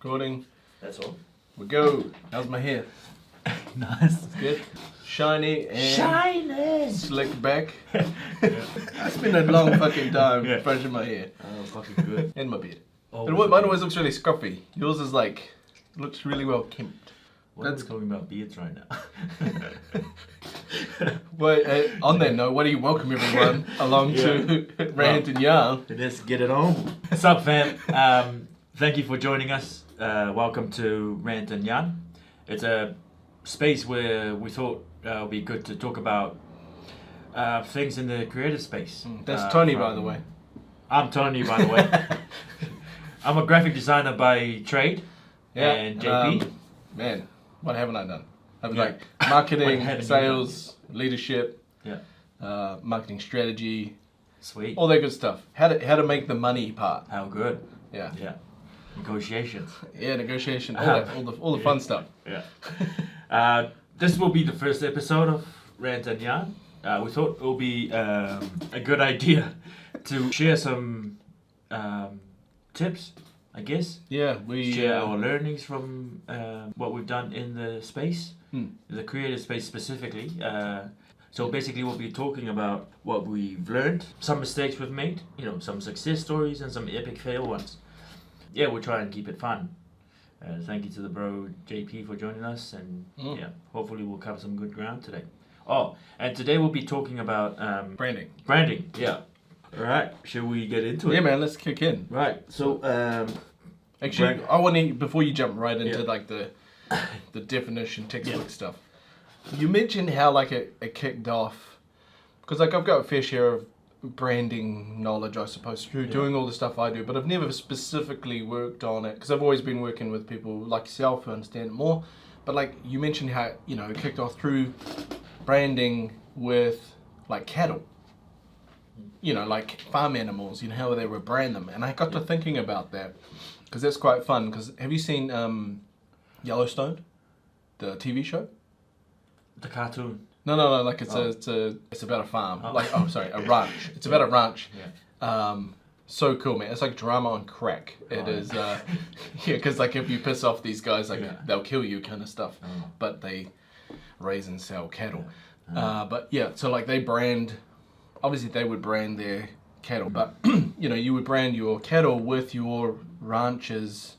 Recording. That's all. We go. How's my hair? Nice. It's good. Shiny and slick back. I spent a long fucking time brushing my hair. Oh, fucking good. And my beard. Oh, But mine always looks really scruffy. Yours is like, looks really well kempt. What are we talking about beards right now? But on that note, why do you welcome everyone along to Rant and Yarn? Let's get it on. What's up, fam? Thank you for joining us. Welcome to Rant and Yarn. It's a space where we thought it would be good to talk about things in the creative space. That's Tony, by the way. I'm Tony, by the way. I'm a graphic designer by trade. Yeah. And JP. Man, what haven't I done? I've Yeah. like marketing, What haven't you sales, leadership, Yeah. marketing strategy, Sweet. all that good stuff. How to make the money part. How good. Yeah. Yeah. Negotiations. Yeah, negotiation, all the fun stuff. Yeah. This will be the first episode of Rant and Yarn. We thought it would be a good idea to share some tips, I guess. Yeah, we Share our learnings from what we've done in the space, the creative space specifically. So basically we'll be talking about what we've learned, some mistakes we've made, some success stories and some epic fail ones. Yeah, we'll try and keep it fun. Thank you to the bro JP for joining us, and hopefully we'll cover some good ground today. Oh, and today we'll be talking about branding. Branding, yeah. All right, shall we get into it? Yeah, man, let's kick in. Right. So, Actually, I want to before you jump right into like the definition textbook stuff. You mentioned how like it kicked off because like I've got a fair share of branding knowledge, I suppose, through doing all the stuff I do, but I've never specifically worked on it because I've always been working with people like yourself who understand it more. But like you mentioned how it kicked off through branding with like cattle, like farm animals, how they would brand them, and I got to thinking about that because that's quite fun. Because have you seen Yellowstone, the TV show? the cartoon. No. Like it's about a farm. A ranch. It's about a ranch. Yeah. So cool, man. It's like drama on crack. It is. Because like if you piss off these guys, they'll kill you, kind of stuff. But they raise and sell cattle. But yeah, so like they brand. Obviously, they would brand their cattle, but you would brand your cattle with your ranch's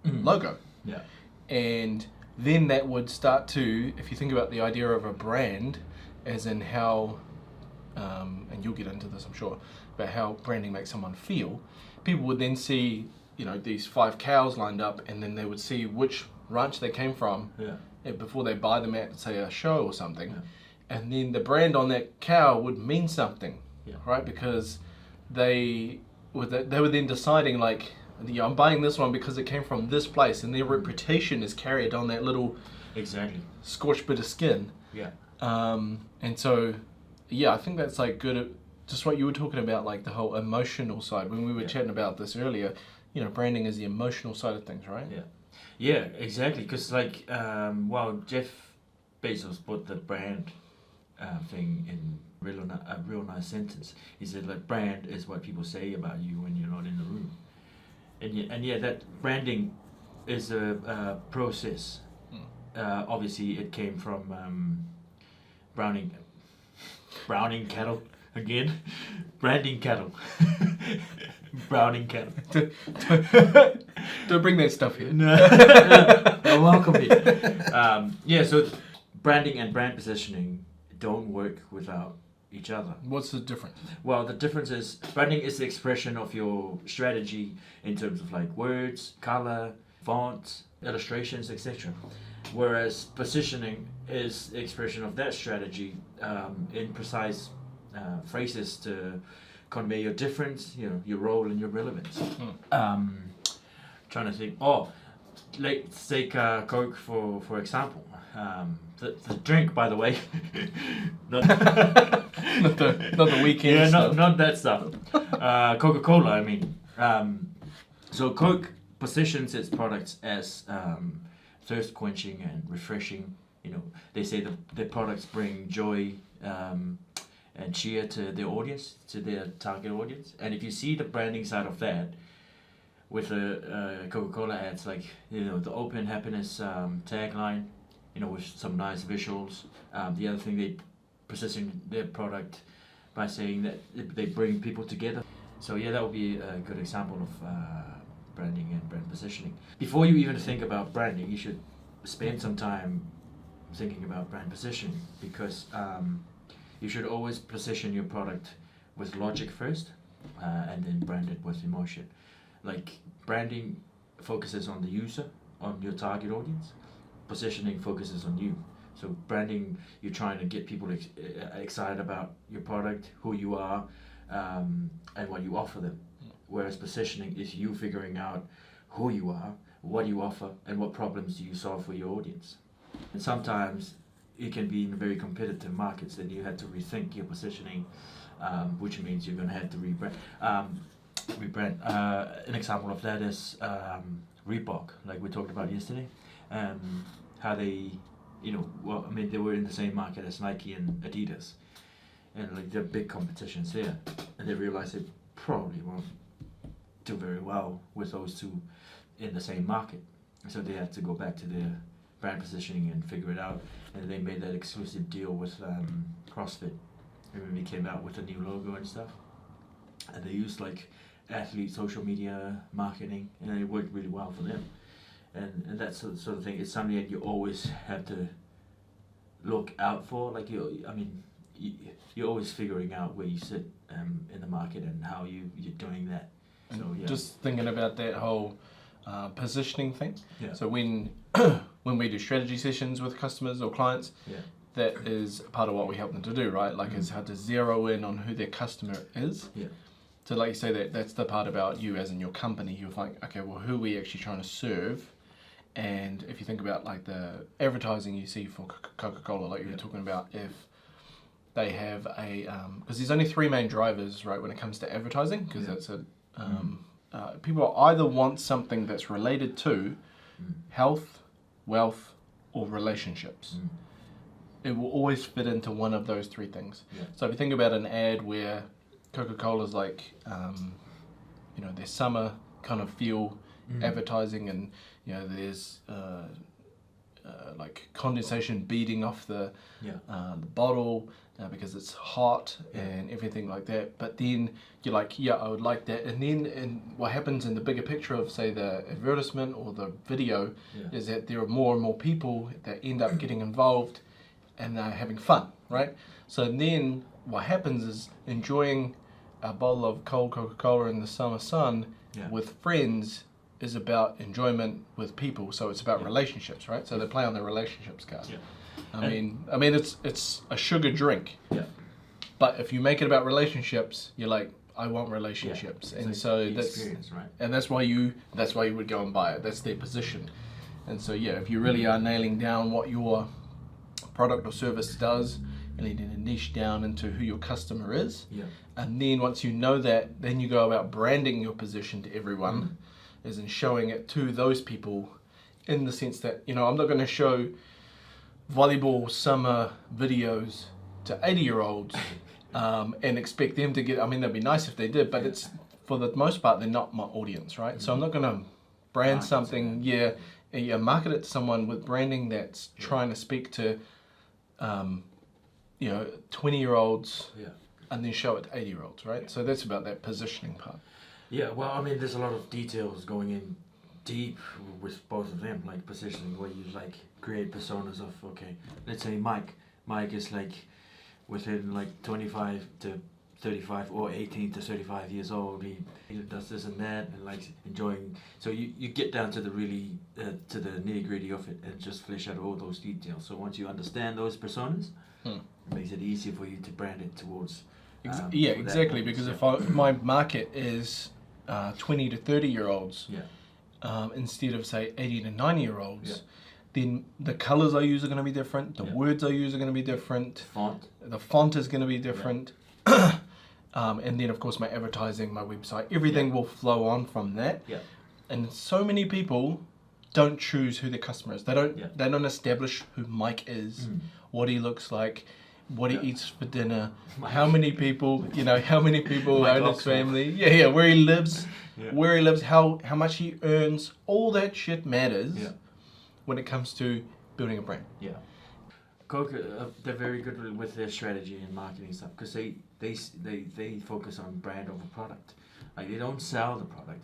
logo. Yeah. And then that would start to, if you think about the idea of a brand, as in how, and you'll get into this I'm sure, about how branding makes someone feel, people would then see, these 5 cows lined up, and then they would see which ranch they came from before they buy them at, say, a show or something. Yeah. And then the brand on that cow would mean something, right? Because they were then deciding like, I'm buying this one because it came from this place, and their reputation is carried on that little scorched bit of skin. Yeah. And so, I think that's like good at just what you were talking about, like the whole emotional side. When we were chatting about this earlier, branding is the emotional side of things, right? Yeah. Yeah, exactly. Because like, Jeff Bezos put the brand thing in a real nice sentence. He said like, brand is what people say about you when you're not in the room. And that branding is a process. Obviously, it came from browning cattle again, branding cattle, browning cattle. Don't bring that stuff here. No, you're welcome here. So branding and brand positioning don't work without each other. What's the difference? Well, the difference is branding is the expression of your strategy in terms of like words, color, fonts, illustrations, etc. Whereas positioning is the expression of that strategy in precise phrases to convey your difference, your role and your relevance. Trying to think. Let's take Coke for example. The drink, by the way. not the weekend. Yeah, stuff. not that stuff. Coca-Cola, I mean. So Coke positions its products as thirst quenching and refreshing. They say their products bring joy and cheer to their audience, to their target audience. And if you see the branding side of that, with the Coca-Cola ads, like, the open happiness tagline, with some nice visuals. The other thing, they position their product by saying that they bring people together. So yeah, that would be a good example of branding and brand positioning. Before you even think about branding, you should spend some time thinking about brand positioning, because you should always position your product with logic first, and then brand it with emotion. Like, branding focuses on the user, on your target audience. Positioning focuses on you. So branding, you're trying to get people excited about your product, who you are, and what you offer them. Whereas positioning is you figuring out who you are, what you offer, and what problems do you solve for your audience. And sometimes it can be in very competitive markets that you have to rethink your positioning, which means you're going to have to rebrand. An example of that is Reebok, like we talked about yesterday. How they, they were in the same market as Nike and Adidas, and like they're big competitions there, and they realized they probably won't do very well with those two in the same market, so they had to go back to their brand positioning and figure it out, and they made that exclusive deal with CrossFit, and when they came out with a new logo and stuff, and they used like athlete social media marketing, and it worked really well for them. And that sort of thing is something that you always have to look out for. Like you're always figuring out where you sit in the market and how you're doing that. So yeah. Just thinking about that whole positioning thing. Yeah. So when we do strategy sessions with customers or clients, that is part of what we help them to do, right? Like is how to zero in on who their customer is. Yeah. So like you say, that's the part about you as in your company. You're like, okay, well, who are we actually trying to serve? And if you think about like the advertising you see for Coca-Cola, like you were talking about, if they have a, because there's only three main drivers, right, when it comes to advertising, because that's people either want something that's related to health, wealth, or relationships. It will always fit into one of those three things. Yeah. So if you think about an ad where Coca-Cola's like, their summer kind of feel advertising, and there's like condensation beating off the bottle because it's hot and everything like that. But then you're like, I would like that. And then what happens in the bigger picture of, say, the advertisement or the video is that there are more and more people that end up getting involved and they're having fun, right? So then what happens is enjoying a bottle of cold Coca-Cola in the summer sun with friends is about enjoyment with people, so it's about relationships, right? So they play on the relationships card. Yeah. I mean, it's a sugar drink. Yeah. But if you make it about relationships, you're like, I want relationships, and like so that's right. And that's why you would go and buy it. That's their position, and so if you really are nailing down what your product or service does, and need to niche down into who your customer is, and then once you know that, then you go about branding your position to everyone. As in showing it to those people, in the sense that, I'm not going to show volleyball summer videos to 80-year-olds and expect them to get, that'd be nice if they did, but it's, for the most part, they're not my audience, right? So I'm not going to brand something, market it to someone with branding that's trying to speak to, 20-year-olds and then show it to 80-year-olds, right? Yeah. So that's about that positioning part. Yeah, well, there's a lot of details going in deep with both of them, like positioning, where you like create personas of, okay, let's say Mike is like within like 25 to 35 or 18 to 35 years old, he does this and that and likes enjoying, so you get down to the really to the nitty gritty of it and just flesh out all those details. So once you understand those personas, it makes it easier for you to brand it towards exactly, because if my market is 20 to 30-year-olds, instead of say 80 to 90-year-olds, then the colors I use are going to be different. The words I use are going to be different. The font is going to be different. And then of course my advertising, my website, everything will flow on from that. And so many people don't choose who their customer is. They don't establish who Mike is, what he looks like, what he Yeah. eats for dinner, how many people, how many people My are in his dog's family. Yeah, where he lives, Yeah. how much he earns. All that shit matters Yeah. when it comes to building a brand. Yeah. Coke, they're very good with their strategy and marketing stuff because they focus on brand over product. Like they don't sell the product,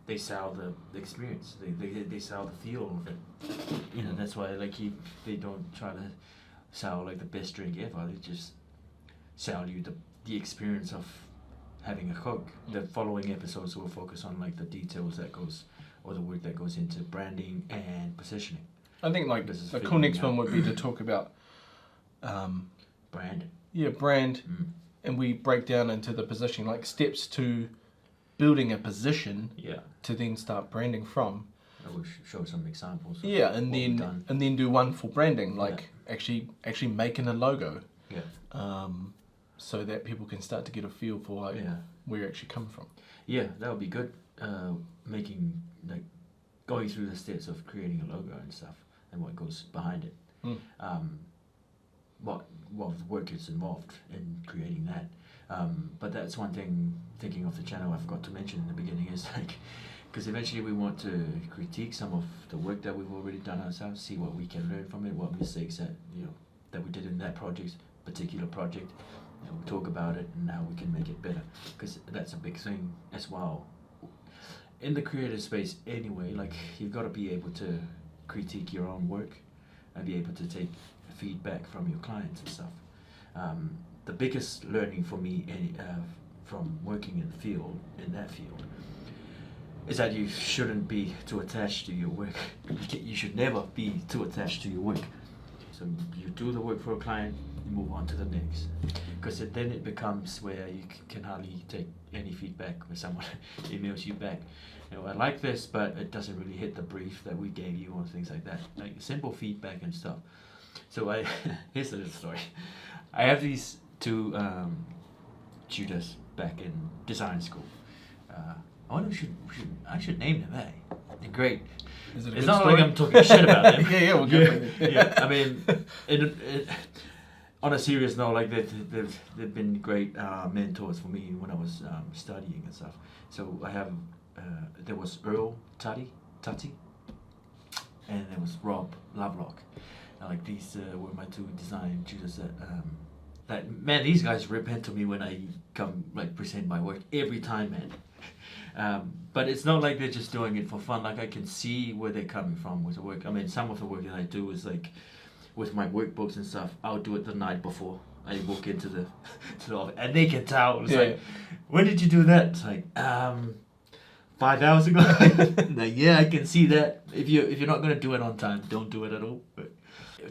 they sell the experience. They sell the feel of it. That's why they don't try to sell like the best drink ever. They just sell you the experience of having a Coke. The following episodes will focus on like the details that goes or the work that goes into branding and positioning. I think like the cool next one would be to talk about brand. Yeah, brand, and we break down into the positioning, like steps to building a position. Yeah. To then start branding from. I will show some examples. Yeah, and then do one for branding, like actually making a logo. Yeah. So that people can start to get a feel for where you're actually coming from. Yeah, that would be good. Going through the steps of creating a logo and stuff, and what goes behind it. What work is involved in creating that. But that's one thing, thinking of the channel, I forgot to mention in the beginning, is because eventually we want to critique some of the work that we've already done ourselves, see what we can learn from it, what mistakes that we did in that particular project, and we'll talk about it and how we can make it better, because that's a big thing as well. In the creative space anyway, like you've got to be able to critique your own work and be able to take feedback from your clients and stuff. The biggest learning for me from working in that field, is that you shouldn't be too attached to your work. You should never be too attached to your work. So you do the work for a client, you move on to the next. Because then it becomes where you can hardly take any feedback when someone emails you back. I like this, but it doesn't really hit the brief that we gave you or things like that. Like simple feedback and stuff. So here's a little story. I have these two tutors back in design school. I wonder I should name them, eh? They're great. Is it a it's good not story? like I'm talking shit about them. yeah, we're good. Yeah, I mean, on a serious note, like they've been great mentors for me when I was studying and stuff. So I have there was Earl Tutty, and there was Rob Lovelock. Like these were my two design tutors that these guys repent to me when I come present my work every time, man. But it's not like they're just doing it for fun. Like I can see where they're coming from with the work. I mean, some of the work that I do is like with my workbooks and stuff. I'll do it the night before I walk into the office, and they can tell. It's like, when did you do that? It's like 5 hours ago. Like, yeah, I can see that. If you're not gonna do it on time, don't do it at all. But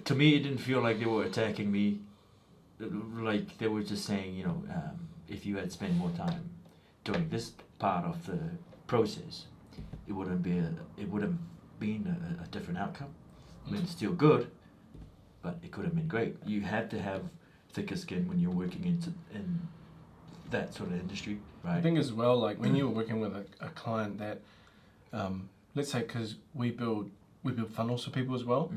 to me, it didn't feel like they were attacking me. Like they were just saying, if you had spent more time doing this part of the process, it would have been a different outcome. I mean, it's still good, but it could have been great. You have to have thicker skin when you're working in that sort of industry, right? I think as well, like when you're working with a client that, let's say, because we build funnels for people as well,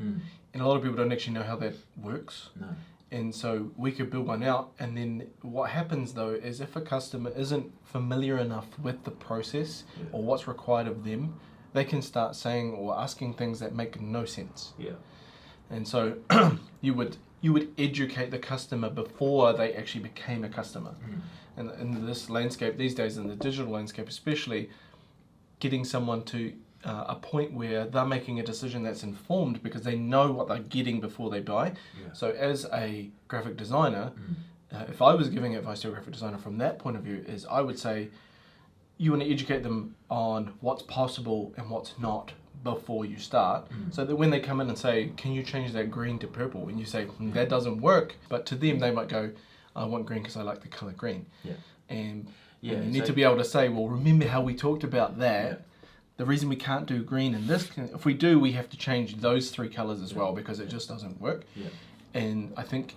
and a lot of people don't actually know how that works. No. And so we could build one out, and then what happens though is if a customer isn't familiar enough with the process or what's required of them, they can start saying or asking things that make no sense. Yeah. And so you would educate the customer before they actually became a customer. And in this landscape these days, in the digital landscape especially, getting someone to a point where they're making a decision that's informed because they know what they're getting before they buy. Yeah. So as a graphic designer, if I was giving advice to a graphic designer from that point of view, is I would say you want to educate them on what's possible and what's not before you start, so that when they come in and say, can you change that green to purple, and you say that doesn't work, but to them they might go, I want green because I like the color green. And you need to be able to say, well, remember how we talked about that. The reason we can't do green in this, if we do, we have to change those three colors as well, because it just doesn't work. And I think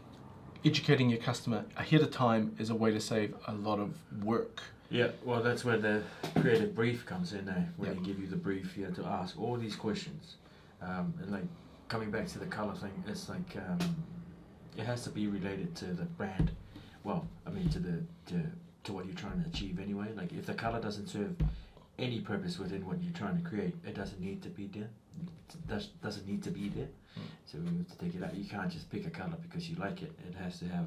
educating your customer ahead of time is a way to save a lot of work. Yeah, well, that's where the creative brief comes in. When they give you the brief, you have to ask all these questions. And like coming back to the color thing, it's like It has to be related to the brand. Well, I mean to what you're trying to achieve anyway. Like if the color doesn't serve any purpose within what you're trying to create, it doesn't need to be there. Doesn't need to be there. So we have to take it out. You can't just pick a color because you like it. It has to have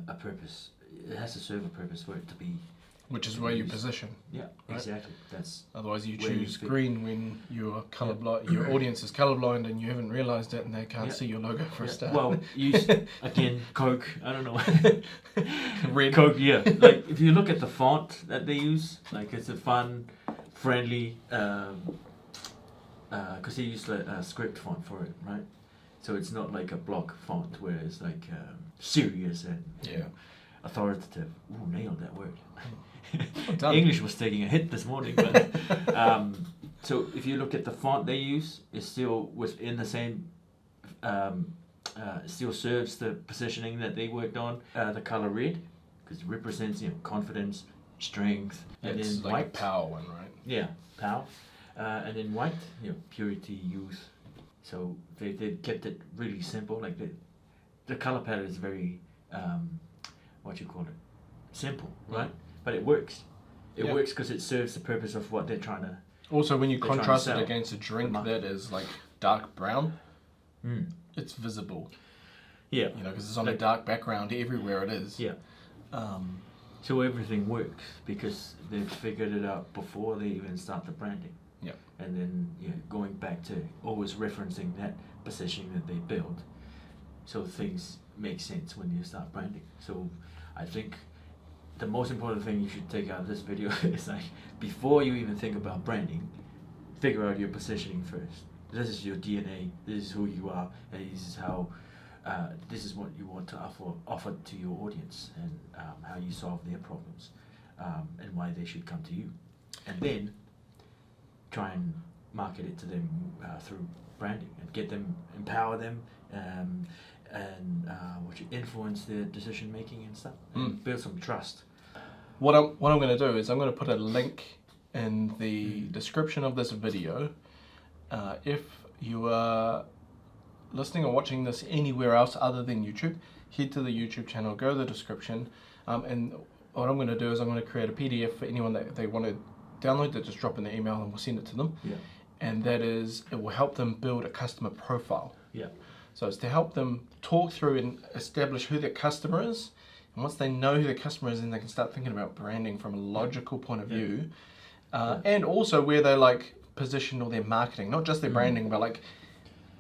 a purpose. It has to serve a purpose for it to be. Which is where you position. Yeah, right? exactly. That's otherwise you where you choose fit. green when you're colorblind. Your audience is colorblind and you haven't realized it, and they can't Yeah. see your logo for a start. Well, use again Coke. I don't know. Red. Coke. Yeah. Like if you look at the font that they use, like it's a fun, friendly. Because they use a script font for it, right? So it's not like a block font where it's like serious and authoritative. Ooh, nailed that word. Well done. English was taking a hit this morning, but so if you look at the font they use, it's still within the same. Still serves the positioning that they worked on. The color red, because it represents confidence, strength, and It's then like white. a power one, right? Yeah, power. And then white, purity, youth. So they kept it really simple. Like the color palette is very, what you call it, simple, right? But it works. It works because it serves the purpose of what they're trying to. Also, when you They're trying to contrast it sell against a drink the market. that is like dark brown, it's visible. Yeah. Because it's on a Like- dark background everywhere it is. Yeah. So everything works because they've figured it out before they even start the branding. Yeah. And then going back to always referencing that positioning that they build, so things make sense when you start branding. So I think the most important thing you should take out of this video is like before you even think about branding, figure out your positioning first. This is your DNA. This is who you are, and this is how. This is what you want to offer to your audience, and how you solve their problems, and why they should come to you, and then try and market it to them through branding and get them, empower them, and what you influence their decision making and stuff, and build some trust. What I'm going to do is I'm going to put a link in the description of this video. If you are listening or watching this anywhere else other than YouTube, head to the YouTube channel, go to the description, and what I'm going to do is I'm going to create a PDF for anyone that they want to download. That just drop in the email and we'll send it to them. Yeah. And that is, it will help them build a customer profile. Yeah. So it's to help them talk through and establish who their customer is. And once they know who their customer is, then they can start thinking about branding from a logical point of view. And also where they position all their marketing, not just their branding, but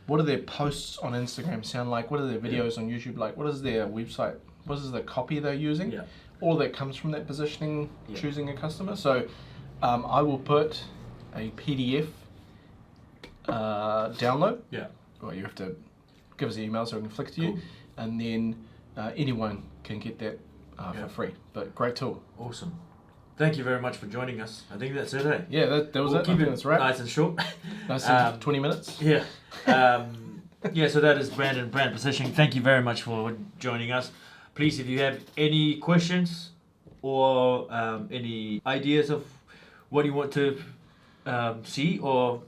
what do their posts on Instagram sound like? What are their videos on YouTube like? What is their website? What is the copy they're using? Yeah. All that comes from that positioning, choosing a customer. So I will put a PDF download. Yeah. Well, you have to give us an email so we can flick to you. Cool. And then anyone can get that for free. But great tool. Awesome. Thank you very much for joining us. I think that's it. Yeah, that was We'll it. I keep think it that's right. nice and short. Nice and 20 minutes. Yeah. So that is brand and brand positioning. Thank you very much for joining us. Please, if you have any questions or any ideas of what you want to see or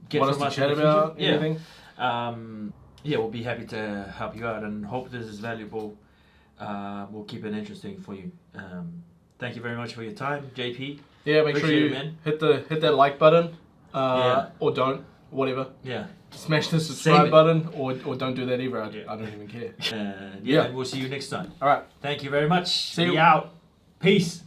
get Want from us us to chat in the future, about anything? we'll be happy to help you out and hope this is valuable. We'll keep it interesting for you. Thank you very much for your time, JP. Yeah, make sure Appreciate you it, man. hit that like button Yeah. or don't, whatever. Yeah. Smash the Save subscribe it. button or don't do that either. Yeah. I don't even care. And Yeah. and we'll see you next time. All right. Thank you very much. See you. Be out. Peace.